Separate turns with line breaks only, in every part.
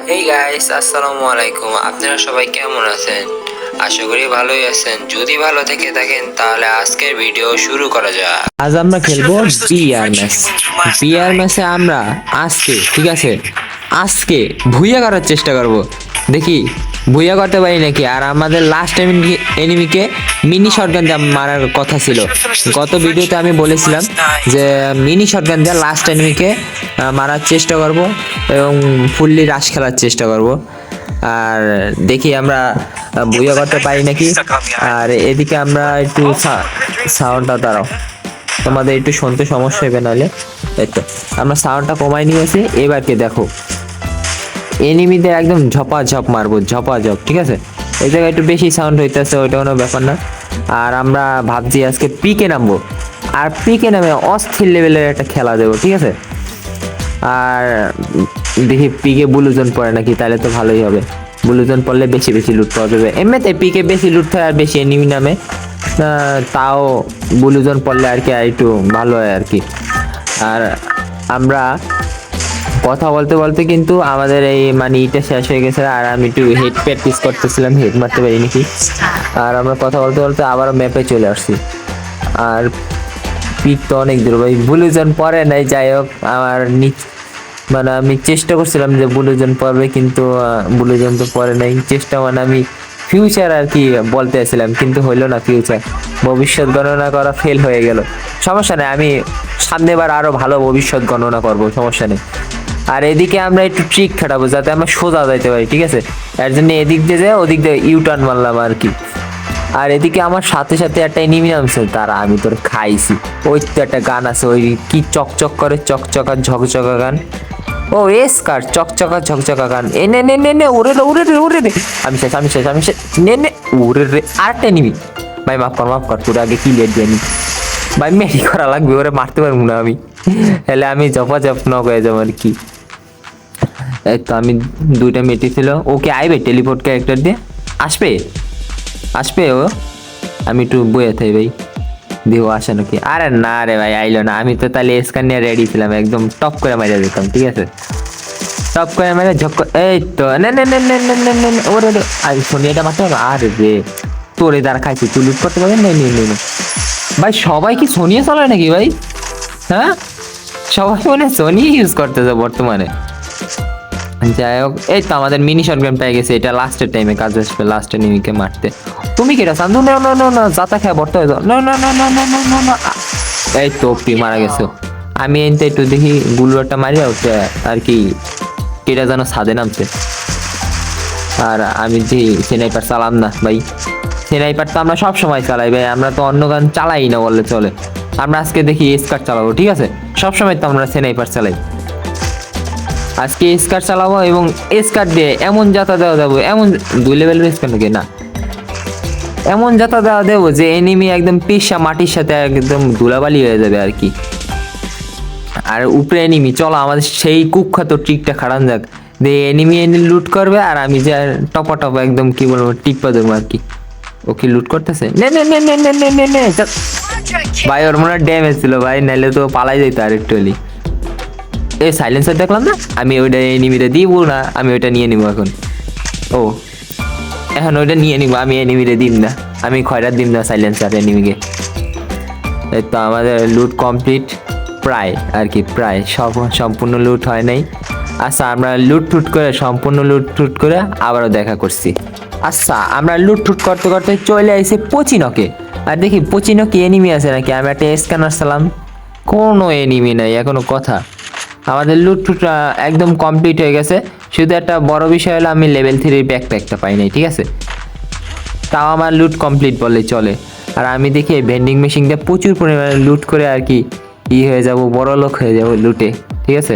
Hey guys, আসসালামু আলাইকুম। আপনারা সবাই কেমন আছেন? আশা করি ভালোই আছেন। যদি ভালো থেকে থাকেন তাহলে আজকের ভিডিও শুরু করা যাক।
আজ আমরা খেলবো বিআর ম্যাচ। বিআর ম্যাচে আমরা ঠিক আছে, আজকে ভুইয়া করার চেষ্টা করব। দেখি ভুইয়া করতে পারি নাকি। আর আমাদের লাস্ট এনিমিকে মিনি শটগান দিয়ে মারার কথা ছিল। গত ভিডিওতে আমি বলেছিলাম যে মিনি শটগান দিয়ে লাস্ট এনিমিকে মারার চেষ্টা করব এবং ফুললি রাশ খেলার চেষ্টা করব। আর দেখি আমরা ভুইয়া করতে পারি নাকি। আর এদিকে আমরা একটু সাউন্ডটা দাঁড়াও, তোমাদের একটু শুনতে সমস্যা হবে নাহলে। এই তো আমরা সাউন্ডটা কমাই নিয়েছি। এবারকে দেখো এনিমিদের একদম ঝপাঝপ মারবো, ঝপাঝপ। ঠিক আছে, এই জায়গায় একটু বেশি সাউন্ড হইতেছে, ওইটা কোনো ব্যাপার না। আর আমরা ভাবছি আজকে পিকে নামবো, আর পিকে নামে অস্থির লেভেলের একটা খেলা দেবো। ঠিক আছে, আর দেখি পিকে ব্লুজন পড়ে নাকি, তাহলে তো ভালোই হবে। ব্লুজন পড়লে বেশি বেশি লুট পাওয়া যাবে। এমনিতে পিকে বেশি লুট হয় আর বেশি এনিমি নামে, তাও ব্লুজন পড়লে আর কি আর একটু ভালো হয় আর কি। আর আমরা কথা বলতে বলতে কিন্তু আমাদের এই মানে ইটা শেষ হয়ে গেছে। আর আমি একটু হেড প্র্যাকটিস করতেছিলাম, হেড মারতে পারি নাকি। আর আমরা কথা বলতে বলতে আবারও ম্যাপে চলে আসছি। আর পিক তো অনেক দূর ভাই, ব্লুজন পরে নাই। যাই হোক, আমার মানে আমি চেষ্টা করছিলাম যে ব্লুজন পড়বে, কিন্তু ব্লুজন তো পরে নাই। চেষ্টা মানে আমি ফিউচার আর কি বলতে চাইছিলাম, কিন্তু হইলো না। ফিউচার ভবিষ্যৎ গণনা করা ফেল হয়ে গেল। সমস্যা নেই, আমি সামনেবার আরো ভালো ভবিষ্যৎ গণনা করব, সমস্যা নেই। আর এদিকে আমরা একটু ট্রিক খাটাবো যাতে আমরা সোজা যাইতে পারি। ঠিক আছে, এর জন্য এদিক দিয়ে যায় ওদিক দিয়ে ইউটার্ন মারলাম আর কি। আর এদিকে আমার সাথে সাথে একটা এনিমি নামছে, তারা আমি তোর খাইছি। ওই তো একটা গান আছে, ওই কি চকচক করে, চকচকা ঝকঝকা গান। ও এসকার চকচকা ঝকঝকা গান। এ নে নে নে নে, ওরে রে ওরে রে ওরে রে। আমি শেষ আমি শেষ আমি শেষ। নে নে ওরে রে, আরেকটা এনিমি। ভাই মাফ কর তোর আগে কি লেট দিয়ে নি ভাই, মেরি করা লাগবে, ওরে মারতে পারবো না আমি, তাহলে আমি জপাজপ নক হয়ে যাবো আর কি। এই তো আমি দুইটা মেটি ছিল। ওকে আইবে টেলিপোর্ট ক্যারেক্টার দিয়ে আসবে, আসবে ও। আমি একটু বয়ে থাই ভাই, দিও আসে নাকি। আরে না রে ভাই, আইলো না। আমি তো তাহলে স্ক্যান নিয়ে রেডি ছিলাম, একদম টপ করে মারিয়া যেতাম। ঠিক আছে, টপ করে মেরে ঝক। এই তো নে নে নে নে নে নে নে নে, ওরে রে। আই সোনিয়াটা মারতে হবে। আরে রে, তোরে দ্বারা খাইছি, তুই লুট করতে পারবেন না। নে নে নে ভাই, সবাই কি সোনিয়া চালায় নাকি ভাই? হ্যাঁ, সবাই মানে সোনি ইউজ করতেছে বর্তমানে। যাই হোক, এই তো আমাদের মিনি শট গেম পেয়ে গেছে। এটা লাস্টের টাইমে কাজ আসবে, লাস্ট এনিমিকে মারতে। তুমি কি এটা সান্দু? না না না না, জাতা খায় বর্ত হয়ে যাও। না না না না না না না না। এই তো পি মারা গেছে। আমি এনতে একটু দেখি গুলুয়ারটা মারি ওকে আর কি। কেটা যেন ছাদে নামছে। আর আমি যে স্নাইপার চালাম না ভাই, স্নাইপার তো আমরা সব সময় চালাই ভাই, আমরা তো অন্য গান চালাই না বললে চলে। আমরা আজকে দেখি স্কার চালাবো। ঠিক আছে, সবসময় তো আমরা স্নাইপার চালাই। আজকে স্কার চালাবো এবং স্কার দিয়ে এমন যাতা দেওয়া যাবো, এমন 2 লেভেলের স্কার নাকি না, এমন যাতা দেওয়া দেবো যে এনিমি একদম পিসা মাটির সাথে একদম ধুলাবালি হয়ে যাবে আর কি। আর উপরে এনিমি, চলো আমাদের সেই কুখ্যাত ট্রিকটা খাটান যাক। দিয়ে এনিমি লুট করবে আর আমি যে টপা টপা একদম কি বলবো টিপ্পা দেবো আর কি। ও কি লুট করতেছে? নে নে নে নে নে নে নে নে। ভাই ওর মনে ড্যামেজ ছিল ভাই, নাইলে তো পালাই যেত আর একটু হলি। এই সাইলেন্সার দেখলাম না, আমি ওইটা এনিমিটা দিব না, আমি ওইটা নিয়ে নিবো এখন। ও এখন ওইটা নিয়ে নিবো, আমি এনিমিটা দিব না, আমি খয়রাত দিব না সাইলেন্সার এনিমিকে। এই তো আমাদের লুট কমপ্লিট প্রায় আর কি, প্রায় সম্পূর্ণ লুট হয় নাই। আচ্ছা, আমরা লুট টুট করে সম্পূর্ণ লুট টুট করে আবারও দেখা করছি। আচ্ছা, আমরা লুট টুট করতে করতে চলে আইছি পচিনকে। আর দেখি পচিনকে এনিমি আছে নাকি। আমি একটা স্ক্যানার চালাম, কোনো এনিমি নাই এখনো। কথা আমাদের লুট টুট একদম কমপ্লিট হয়ে গেছে। শুধু একটা বড় বিষয় হলো আমি লেভেল 3 ব্যাকপ্যাকটা পাই নাই। ঠিক আছে, তাও আমার লুট কমপ্লিট বললে চলে। আর আমি দেখি ভেন্ডিং মেশিন দিয়ে প্রচুর পরিমাণে লুট করে আর কি হয়ে যাব, বড় লোক হয়ে যাব লুটে। ঠিক আছে,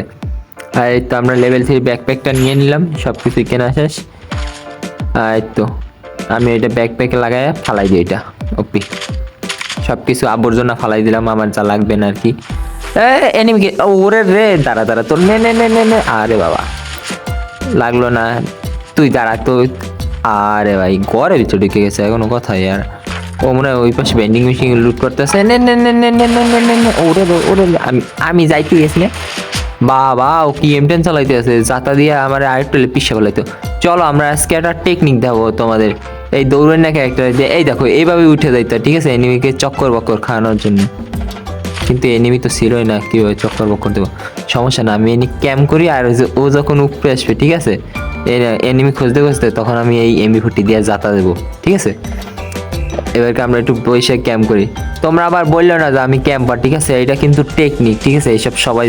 আর এই তো আমরা লেভেল 3 ব্যাকপ্যাকটা নিয়ে নিলাম, সব কিছু কেনা শেষ। আর এই তো আমি এটা ব্যাকপ্যাকে লাগাই ফালাই দিই, এটা ওপি সব কিছু আবর্জনা ফালাই দিলাম, আমার যা লাগবে না আর কি। এনিমিকে ওরে রে, দাঁড়া দাঁড়া তোর, নে নে নে নে নে। আরে বাবা লাগলো না, তুই দাঁড়া তো। আরে ভাই ঘরে ভিতরে ঢুকে গেছে এখনো। কথা আর ও মনে হয় ওই পাশে ভেন্ডিং মেশিন লুট করতেছে। নে নে নে নে নে নে নে নে নে। ওরে ওরে, আমি যাইতে গেছি না। বাবা ও কি M10 চালাইতে আছে, জাতা দিয়ে আমার আরেকটু পিসা ফেলাইতো। চলো আমরা আজকে একটা টেকনিক দেবো তোমাদের, এই দৌড়ের না ক্যারেক্টার দিয়ে, এই দেখো এইভাবে উঠে যাইতো, ঠিক আছে, এনিমিকে চক্কর বক্কর খাওয়ানোর জন্য। কিন্তু এনিমি তো ছিলই না, কীভাবে চক্কর বক্কর দেবো? সমস্যা না, আমি এনি ক্যাম্প করি, আর ও যখন উপরে আসবে, ঠিক আছে, এনিমি খুঁজতে খুঁজতে তখন আমি এই MP40 দিয়ে জাতা দেবো, ঠিক আছে। এবারকে আমরা একটু বসে ক্যাম্প করি। তোমরা আবার বললো না যে আমি ক্যাম্পার, ঠিক আছে, এটা কিন্তু টেকনিক, ঠিক আছে, এইসব সবাই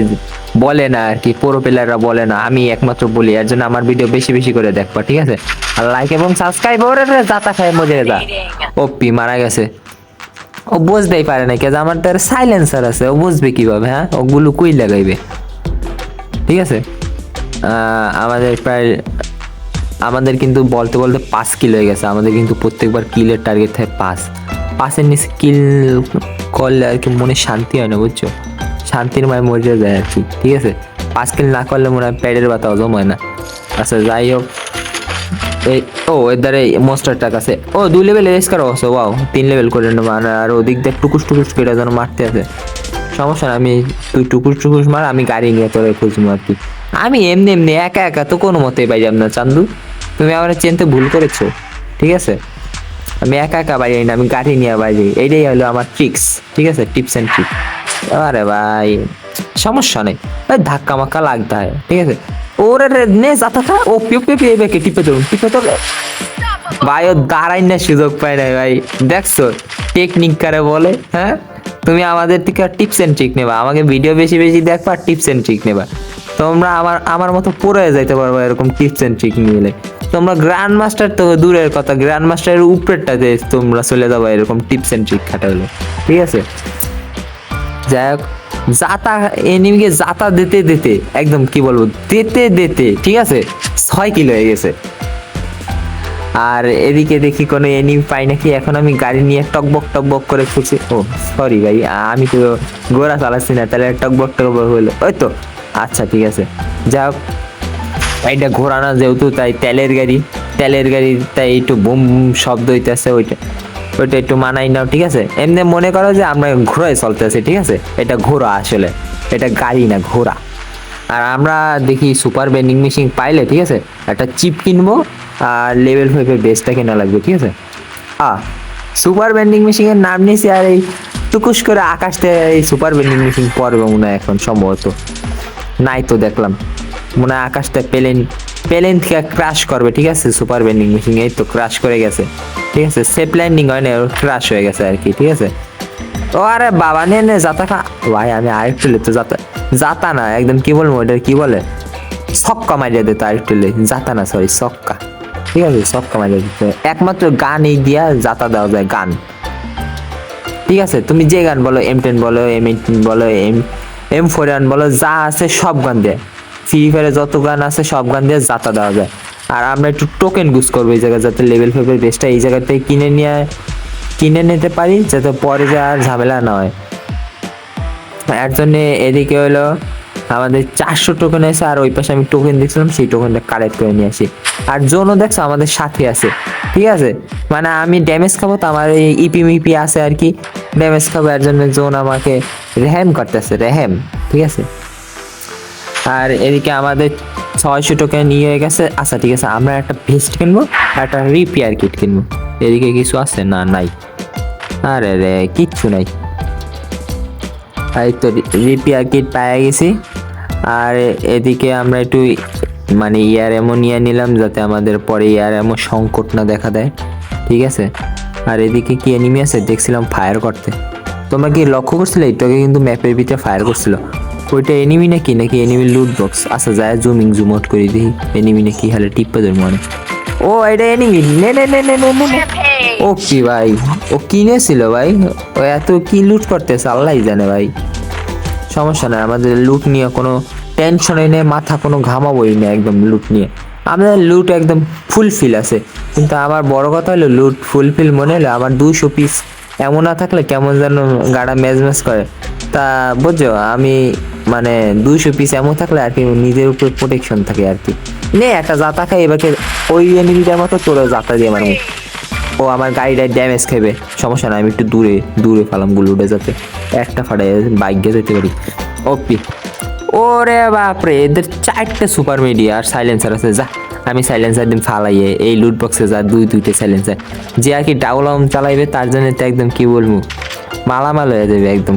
বলে না আর কি, প্রো প্লেয়াররা বলে না, আমি একমাত্র বলি। এর জন্য আমার ভিডিও বেশি বেশি করে দেখবা, ঠিক আছে, আর লাইক এবং সাবস্ক্রাইব করে জাতা খায় মজা যা। ওপি মারা গেছে, ও বুঝতেই পারে না, কে আমার তার সাইলেন্সার আছে, ও বুঝবে কিভাবে? হ্যাঁ, ওগুলো কুই লাগাইবে, ঠিক আছে। আমাদের প্রায় আমাদের কিন্তু বলতে বলতে 5 কিল হয়ে গেছে। আমাদের কিন্তু প্রত্যেকবার কিলের টার্গেট থাকে 5-5-এর নিচে কিল করলে আর কি মনে শান্তি হয় না, বুঝছো, শান্তির মায় মরে যায় আর কি, ঠিক আছে। 5 কিল না করলে মনে হয় পেটের ব্যথা হজম হয় না। আচ্ছা যাই হোক, এই এর দ্বারা মোস্টার টাক আছে, 2 লেভেল রেস করা আছে, ওয়াও 3 লেভেল করে নেবো। আর ওদিক দিয়ে টুকুস টুকুস কেটে যেন মারতে আছে, সমস্যা না, আমি তুই টুকুস টুকুস মার, আমি গাড়ি নিয়ে তোরে খুঁজবো আর কি। আমি এমনি এমনি একা একা তো কোনো মতেই পাই যাব না চান্দু, তুমি আমার চিনতে ভুল করেছো, ঠিক আছে। আমি একা একা বাইরে না, আমি গাড়ি নিয়ে বাইরে, এইটাই হলো আমার ট্রিক্স, ঠিক আছে, টিপস অ্যান্ড ট্রিক। আরে ভাই সমস্যা নেই ভাই, ধাক্কা মাক্কা লাগতে হয়, ঠিক আছে। ওরে নে যাতা খা, ও পিও পিও পিও বেকে টিপে ধরুন, টিপে ধর ভাই, ও দাঁড়াই না, সুযোগ পায় না ভাই, দেখছো টেকনিক কারে বলে? হ্যাঁ, তুমি আমাদের থেকে টিপস এন্ড ট্রিক নেবা, আমাকে ভিডিও বেশি বেশি দেখবা, টিপস এন্ড ট্রিক নেবা, তোমরা আমার মতো পড়ে যাইতে পারবে এরকম টিপস এন্ড ট্রিক নিলে। তোমরা গ্র্যান্ড মাস্টার তো দূরের কথা, গ্র্যান্ড মাস্টারের উপরেরটাতে তোমরা চলে যাবো এরকম টিপস এন্ড ট্রিক খাটালে, ঠিক আছে। যাই হোক, জাতা এনিমিকে জাতা দিতে দিতে একদম কি বলবো, দিতে দিতে, ঠিক আছে, 6 কিলো হয়ে গেছে। আর এদিকে দেখি কোনো এনিমি পাই নাকি, এখন আমি গাড়ি নিয়ে টকবক টকবক করে খুঁজছি। ও সরি ভাই, আমি তো ঘোড়া চালাচ্ছি না, তাহলে টকবক টকবক হলো, ওই তো, আচ্ছা ঠিক আছে। যা হোক, এটা ঘোড়া না যেহেতু, তাই তেলের গাড়ি, তাই একটু বুম শব্দ হইতেছে, ওইটা একটু মানাই নাও, ঠিক আছে। এমনি মনে করো যে আমরা ঘোড়ায় চলতেছি, ঠিক আছে, এটা ঘোড়া আসলে, এটা গাড়ি না, ঘোড়া। আর আমরা দেখি সুপার বেন্ডিং মেশিন পাইলে, ঠিক আছে, একটা চিপ কিনবো, আর লেভেল 5-এর বেসটা কেনা লাগবে, ঠিক আছে। সুপার বেন্ডিং মেশিনের নাম নিয়েছি, আর এই টুকুস করে আকাশ থেকে এই সুপার বেন্ডিং মেশিন পড়বে মনে হয় এখন সম্ভবত, নাই তো দেখলাম, মনে হয় আকাশটা প্লেন থেকে ক্রাশ করবে, ঠিক আছে, সুপার বেন্ডিং মেশিন, এই তো ক্রাশ করে গেছে, ঠিক আছে, সেফ ল্যান্ডিং হয় না, ক্রাশ হয়ে গেছে আর কি, ঠিক আছে। ও আরে বাবা, নে যাতা খা ভাই, আমি আরেকটু তো যাতা না, একদম কি বলবো, ওটা কি বলে, ছক্কা মারিয়ে দিতে, আরেকটু যাতা না, সরি ছক্কা, ঠিক আছে, ছক্কা মারিয়ে দিতে। একমাত্র গান এই দিয়া যাতা দেওয়া যায়, গান, ঠিক আছে। তুমি যে গান বলো, M10 বলো, M18 বলো, M41 বলো, যা আছে সব গান দিয়ে, ফ্রি ফায়ারে যত গান আছে সব গান দিয়ে যাতা দেওয়া যায়। আর আমরা একটু টোকেন গুজ করবো এই জায়গায়, যাতে লেভেল 5-এর বেসটা এই জায়গা থেকে কিনে নিতে পারি, যাতে পরে যে আর ঝামেলা না হয়। এর জন্য এদিকে হলো আমাদের 400 টোকেন আছে, আর ওই পাশে আমি টোকেন দেখছিলাম, সেই টোকেনটা কালেক্ট করে নিয়ে আসি। আর জোনও দেখছো আমাদের সাথে আছে, ঠিক আছে, মানে আমি ড্যামেজ খাবো তো, আমার এই ইপি আছে আর কি, ড্যামেজ খাবো, এর জন্য জোন আমাকে রেহেম করতেছে, রেহেম, ঠিক আছে। আর এদিকে আমাদের 600 টোকেন নিয়ে হয়ে গেছে। আচ্ছা ঠিক আছে, আমরা একটা ভেস্ট কিনবো, একটা রিপেয়ার কিট কিনবো। এদিকে কিছু আছে না? নাই, আরে রে কিচ্ছু নাই। এই তো রিপেয়ার কিট পেয়ে গেছি। আর এদিকে আমরা একটু মানে ইয়ার অ্যামোনিয়া নিলাম, যাতে আমাদের পরে ইয়ার এমন সংকট না দেখা দেয়, ঠিক আছে। আর এদিকে কি এনিমি আছে দেখছিলাম ফায়ার করতে, তোমরা কি লক্ষ্য করছিলে? এটাকে কিন্তু ম্যাপের ভিতরে ফায়ার করছিল, ওইটা এনিমি নাকি এনিমি লুট বক্স? আচ্ছা যায় জুম আউট করে দিই, এনিমি নাকি, হালে টিপ্পা ধর মনে, ও এটা এনিমি, নে নে নে নে নে নে। ও কি ভাই, ও কিনেছিল ভাই, ও এত কি লুট করতেছে আল্লাহই জানে ভাই। সমস্যা নাই, আমাদের লুট নিয়ে কোনো টেনশনই নেই, মাথা কোনো ঘামাবোই না, একদম লুট নিয়ে আমাদের লুট একদম ফুলফিল আছে। কিন্তু আমার বড় কথা হলো লুট ফুলফিল মনে হলো আমার 200 পিস এমন না থাকলে কেমন যেন গাড়া ম্যাজ করে, তা বুঝছো, আমি মানে 200 পিস এমন থাকলে আর কি নিজের উপর প্রোটেকশন থাকে আর কি। নে একটা জাতা খাই এবারে, ওই এনিমিটার মতো তোরও জাতা দিয়ে মানে, ও আমার গাড়িটা ড্যামেজ খাবে, সমস্যা না, আমি একটু দূরে ফালাম গুলোটা, যাতে একটা ফাটাই বাইক গিয়ে যেতে পারি। ওপি ওরে বাপরে, এদের 4টে সুপার মিডিয়া আর সাইলেন্সার আছে। যা, আমি সাইলেন্সার দিন ফালাইয়ে এই লুট বক্সে যা 2-2টে সাইলেন্সার, যে আর কি ডাবল আম চালাইবে তার জন্য তো একদম কি বলবো, মালামাল হয়ে যাবে একদম,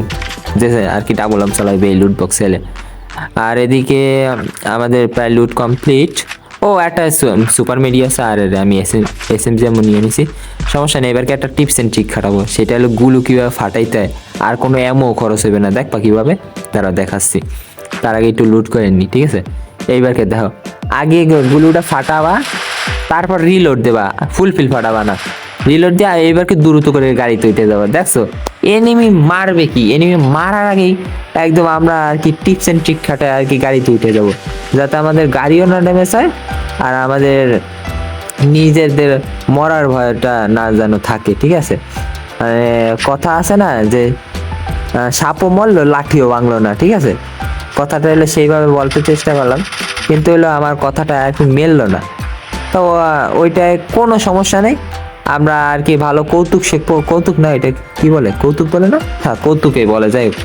যে আর কি ডাবল আম চালাইবে এই লুট বক্স এলে। আর এদিকে আমাদের প্রায় লুট কমপ্লিট। ও একটা সুপার মিডিয়া আছে, আর আমি এসএম যেমন নিয়ে নিছি, সমস্যা নেই। এবারকে একটা টিপস অ্যান্ড ট্রিক খাটাবো, সেটা হলো গুলো কীভাবে ফাটাইতে হয়, আর কোনো অ্যামও খরচ হবে না। দেখবা কীভাবে, তারা দেখাচ্ছি। তার আগে একটু লুট করে নি, ঠিক আছে? এইবারকে দেখো, আগে গুলুটা ফাটাবা, তারপর রিলোড দেবা, ফুলফিল ফাটাবা না, রিলোড দিয়ে এইবারকে দ্রুত করে গাড়িতে উঠে যাবো। দেখছো এনিমি মারবে কি, এনিমি মারার আগেই একদম আমরা আর কি টিপস অ্যান্ড ট্রিক খাটায় আর কি গাড়িতে উঠে যাব, যাতে আমাদের গাড়িও না ড্যামেজ হয় আর আমাদের নিজেদের মরার ভয়টা না যেন থাকে, ঠিক আছে? মানে কথা আছে না যে সাপও মরলো লাঠিও ভাঙলো না, ঠিক আছে? কথাটা হলো সেইভাবে বলতে চেষ্টা করলাম, কিন্তু হলো আমার কথাটা একটু মেললো না। তো ওইটায় কোনো সমস্যা নেই, আমরা আর কি ভালো কৌতুক শিখবো। কৌতুক না, এটা কি বলে, কৌতুক বলে না? হ্যাঁ, কৌতুকই বলে। যাই হোক,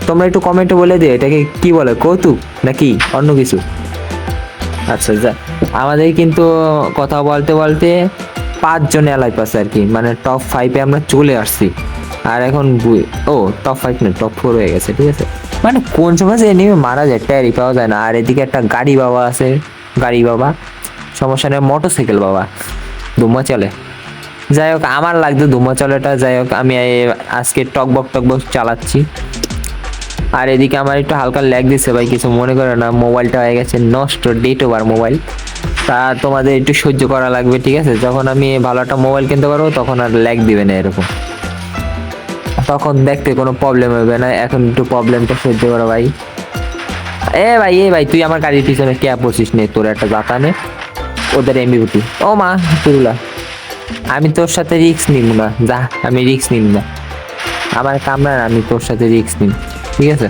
তোমরা একটু কমেন্টে বলে দিও এটাকে কি বলে, কৌতুক নাকি অন্য কিছু? আচ্ছা, যা, আমাদের কিন্তু কথা বলতে বলতে 5 জন এলাই পাশে আর কি, মানে টপ 5-এ আমরা চলে আসছি। আর এখন ও টপ 5 না, টপ 4 হয়ে গেছে, ঠিক আছে? মানে কোন সময় যে এনিমি মারা যায় ট্যারি পাওয়া যায় না। আর এদিকে একটা গাড়ি বাবা আছে, গাড়ি বাবা, সমস্যা নেই, মোটরসাইকেল বাবা, ধুমা চলে। যাই হোক, আমার লাগতো ধুমা চলেটা। যাই হোক, আমি আজকে টকবক চালাচ্ছি। আর এদিকে আমার একটু হালকা ল্যাগ দিচ্ছে ভাই, কিছু মনে করে না, মোবাইলটা হয়ে গেছে নষ্ট, ডেট ওভার মোবাইল। তা তোমাদের একটু সহ্য করা লাগবে, ঠিক আছে? যখন আমি ভালো একটা মোবাইল কিনতে পারবো তখন আর ল্যাগ দিবে না এরকম, তখন দেখতে কোনো প্রবলেম হবে না। এখন একটু প্রবলেমটা সহ্য করো ভাই। এ ভাই তুই আমার গাড়ির পিছনে কে পড়ছিস নে, তোর একটা জাতা নে, ওদের এমবিবিটি। ও মা তুলা, আমি তোর সাথে রিস্ক নিব না, যা, আমি রিস্ক নিব না, আমার কামরা না, আমি তোর সাথে রিস্ক নিব, ঠিক আছে?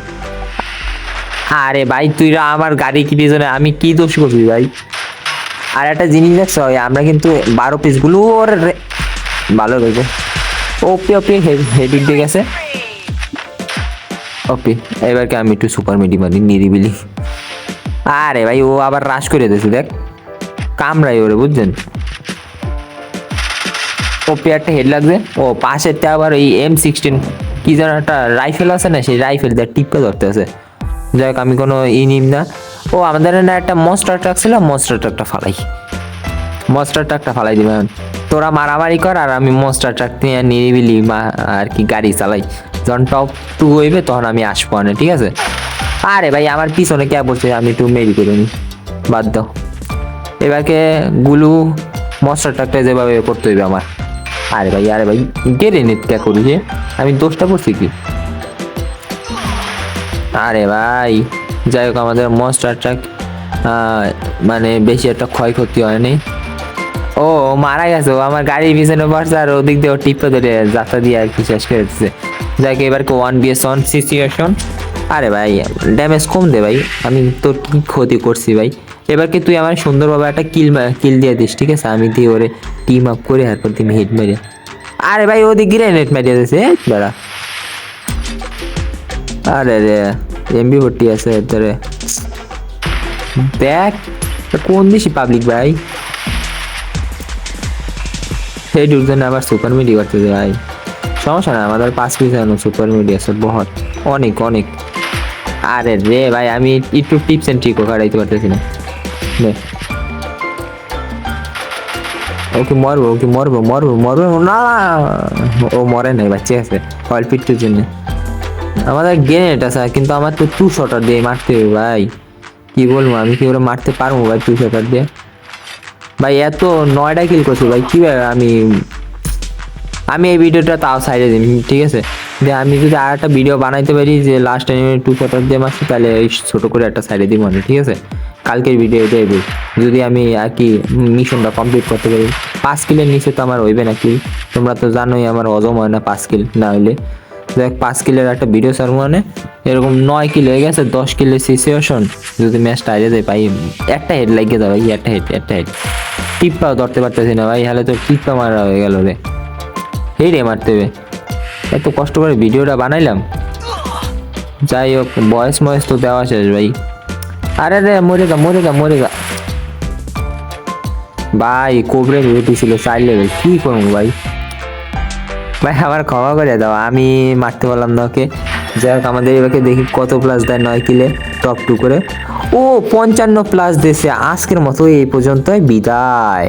আরে ভাই তুই আমার গাড়ি কি পিছনে, আমি কি দোষ করবি ভাই? আর একটা জিনিস দেখছো, আমরা কিন্তু 12 পিস গুলো ওর ভালো রয়েছে। ওপি ওপি হেভি দিয়ে গেছে। ওপি, এবারকে আমি একটু সুপার মিডি মারি নিরিবিলি। আরে ভাই ও আবার রাশ করে দিয়েছে, দেখ কামড়াই ওরে, বুঝছেন? ওপি একটা হেড লাগছে। ও পাশেরটা আবার এই M16 কি যেন একটা রাইফেল আছে না, সেই রাইফেল দিয়ে টিপকে ধরতে আছে। যাই হোক, আমি কোনো নিম না। ও আমাদের না একটা মনস্টার ট্রাক ছিল, মনস্টার ট্রাকটা ফালাই দিবে। তোরা মারামারি কর, আর আমি মনস্টার ট্রাক নিয়ে নিরিবিলি আর কি গাড়ি চালাই। যখন টপ 2 হইবে তখন আমি আসবো না, ঠিক আছে? আরে ভাই আমার পিছনে কে বলছে, আমি একটু মেরি করে নি, বাদ দাও। এবারকে গুলু মনস্টার ট্রাকটা যেভাবে করতে হইবে আমার। আরে ভাই গেরে নিত কে করি, যে আমি দোষটা করছি কি? আরে ভাই, যাই হোক, আমাদের মনস্টার ট্রাক মানে বেশি একটা ক্ষয়ক্ষতি হয়নি। ও মারা গেছে, ও আমার গাড়ির পিছনে বসছে, আর ওদিক দিয়ে ও টিপে ধরে যাত্রা দিয়ে আর কি শেষ করে দিচ্ছে। যাই হোক, এবার 1vs1 সিচুয়েশন। আরে ভাই ড্যামেজ কম দে ভাই, আমি তোর কি ক্ষতি করছি ভাই? এবার কি তুই আমার সুন্দরভাবে একটা কিল দিয়ে দিস, ঠিক আছে? আমি দিয়ে ওরে টিম আপ করে তারপর তুমি হিট মেরে। আরে ভাই ওদিক গ্রেনেড মেরে দিয়েছে দাঁড়া। আরে রে MP40 আছে তোরে, দেখ কোন দেশি পাবলিক ভাই, সেই দুজন আবার সুপার মিডি করতেছে ভাই। সমস্যা না, আমাদের 5 পিস সুপার মিডি আছে বহুত, অনেক। আরে রে ভাই, আমি একটু টিপস এন্ড ট্রিকও কাটাইতে পারতেছি না। ওকে মরবো না, ও মরে নাই, বাচ্চা আছে অল্প একটুর জন্য। আমাদের গ্রেনেড আছে, কিন্তু আমার তো 2 শটার দিয়ে মারতে হবে ভাই। কি বলবো, আমি কি ওরা মারতে পারবো ভাই 2 শটার দিয়ে? ভাই এত 9টা কিল করছি ভাই, কিভাবে আমি এই ভিডিওটা তাও সাইডে দিই, ঠিক আছে? যে আমি যদি আর একটা ভিডিও বানাইতে পারি যে লাস্ট টাইমে 2 শটার দিয়ে মারছি, তাহলে এই ছোট করে একটা সাইডে দিই মানে, ঠিক আছে? কালকের ভিডিও এটাই দিই, যদি আমি আর কি মিশনটা কমপ্লিট করতে পারি। 5 কিলের নিচে তো আমার হইবে না কিল, তোমরা তো জানোই আমার হজম হয় না 5 কিল না হইলে। দেখ 5 কিলের একটা ভিডিও সার মানে এরকম 9 কিল হয়ে গেছে, 10 কিলের সিচুয়েশন। যদি ম্যাচটা হারিয়ে যায় ভাই, একটা হেড লাগিয়ে দাও ভাই, একটা হেড টিপ্পাও ধরতে পারতেছি না ভাই, হলে তো টিপ্পা মারা হয়ে গেল রে। হেডে মারতে হবে, এত কষ্ট করে ভিডিওটা বানাইলাম, যাই হোক বয়স ময়স তো দেওয়া শেষ ভাই। আরে রে মরে গা মরে গা মরে গা ভাই, কোবরে রেডি ছিল 4 লেভেল, কি করবো ভাই? ভাই আমার ক্ষমা করে দাও, আমি মারতে পারলাম না ওকে। যাই হোক আমাদের এবারে দেখি কত প্লাস দেয় 9 কিলে টপ 2 করে। ও 55 প্লাস দিয়েছে। আজকের মতো এই পর্যন্তই, বিদায়।